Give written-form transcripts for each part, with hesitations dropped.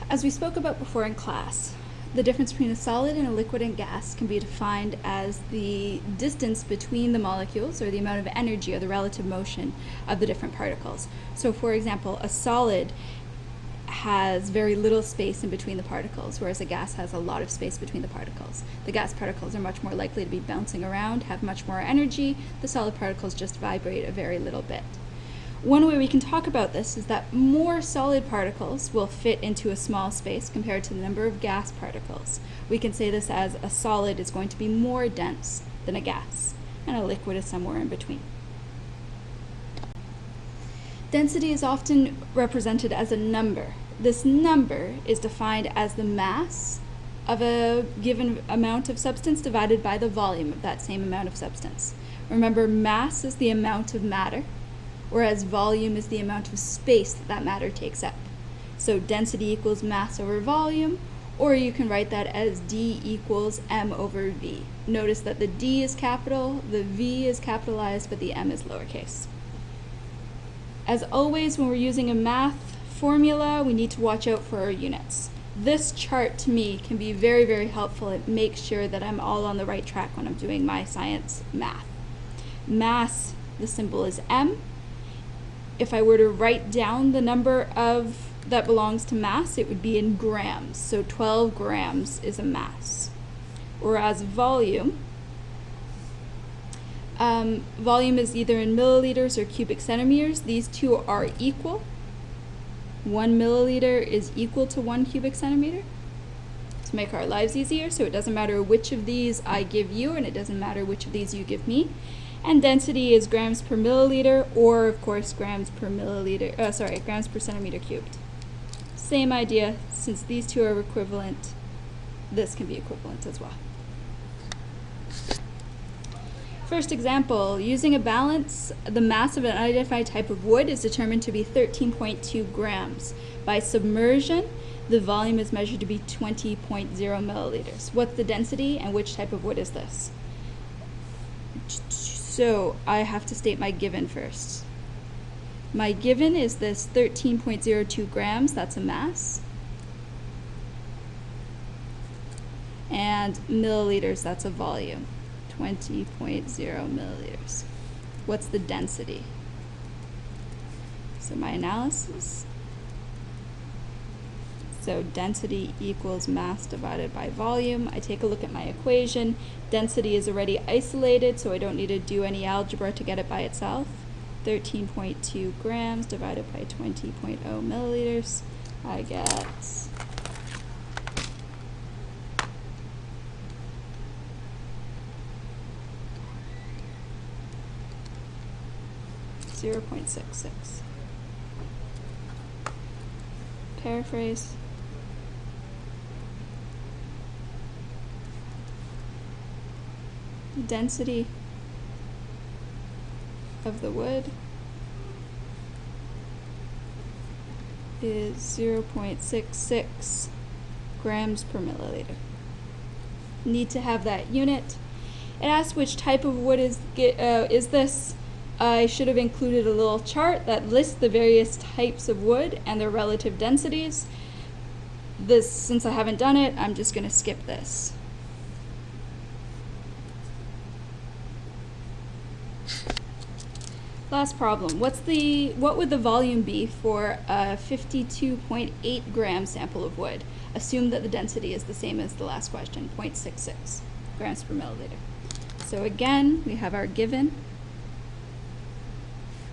As we spoke about before in class, the difference between a solid and a liquid and gas can be defined as the distance between the molecules, or the amount of energy or the relative motion of the different particles. So for example, a solid has very little space in between the particles, whereas a gas has a lot of space between the particles. The gas particles are much more likely to be bouncing around, have much more energy. The solid particles just vibrate a very little bit. One way we can talk about this is that more solid particles will fit into a small space compared to the number of gas particles. We can say this as a solid is going to be more dense than a gas, and a liquid is somewhere in between. Density is often represented as a number. This number is defined as the mass of a given amount of substance divided by the volume of that same amount of substance. Remember, mass is the amount of matter, whereas volume is the amount of space that matter takes up. So density equals mass over volume, or you can write that as D equals M over V. Notice that the D is capital, the V is capitalized, but the M is lowercase. As always, when we're using a math formula, we need to watch out for our units. This chart to me can be very, very helpful. It makes sure that I'm all on the right track when I'm doing my science math. Mass, the symbol is M. If I were to write down the number that belongs to mass, it would be in grams. So 12 grams is a mass. Whereas volume is either in milliliters or cubic centimeters. These two are equal. 1 milliliter is equal to 1 cubic centimeter. To make our lives easier, so it doesn't matter which of these I give you, and it doesn't matter which of these you give me. And density is grams per milliliter, or of course grams per centimeter cubed. Same idea, since these two are equivalent, this can be equivalent as well. First example, using a balance, the mass of an unidentified type of wood is determined to be 13.2 grams. By submersion, the volume is measured to be 20.0 milliliters. What's the density and which type of wood is this? So I have to state my given first. My given is this 13.02 grams, that's a mass. And milliliters, that's a volume, 20.0 milliliters. What's the density? So my analysis. So density equals mass divided by volume. I take a look at my equation. Density is already isolated, so I don't need to do any algebra to get it by itself. 13.2 grams divided by 20.0 milliliters. I get 0.66. Paraphrase. Density of the wood is 0.66 grams per milliliter. Need to have that unit. It asks which type of wood is this. I should have included a little chart that lists the various types of wood and their relative densities. Since I haven't done it, I'm just going to skip this. Last problem. What would the volume be for a 52.8 gram sample of wood? Assume that the density is the same as the last question, 0.66 grams per milliliter. So again, we have our given.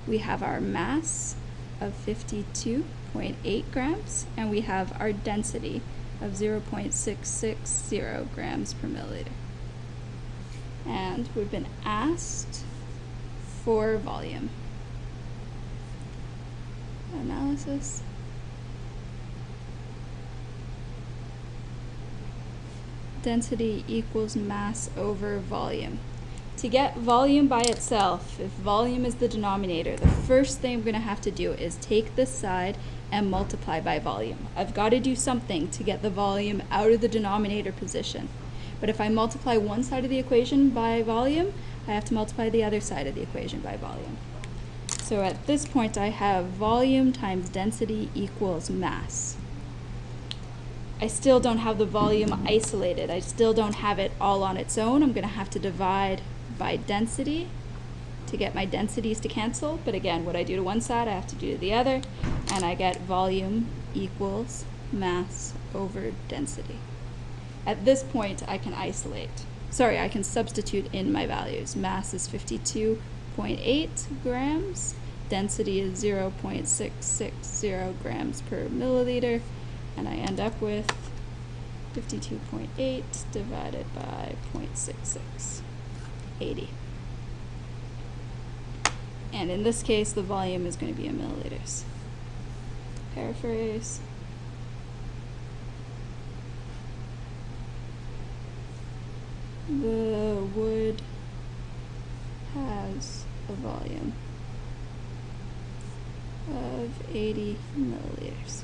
We have our mass of 52.8 grams, and we have our density of 0.660 grams per milliliter. And we've been asked for volume. Analysis. Density equals mass over volume. To get volume by itself, if volume is the denominator, the first thing I'm going to have to do is take this side and multiply by volume. I've got to do something to get the volume out of the denominator position. But if I multiply one side of the equation by volume, I have to multiply the other side of the equation by volume. So at this point, I have volume times density equals mass. I still don't have the volume isolated. I still don't have it all on its own. I'm going to have to divide by density to get my densities to cancel. But again, what I do to one side, I have to do to the other. And I get volume equals mass over density. At this point, I can I can substitute in my values. Mass is 52.8 grams. Density is 0.660 grams per milliliter. And I end up with 52.8 divided by 0.66, 80. And in this case, the volume is going to be in milliliters. Paraphrase. The wood has a volume of 80 milliliters.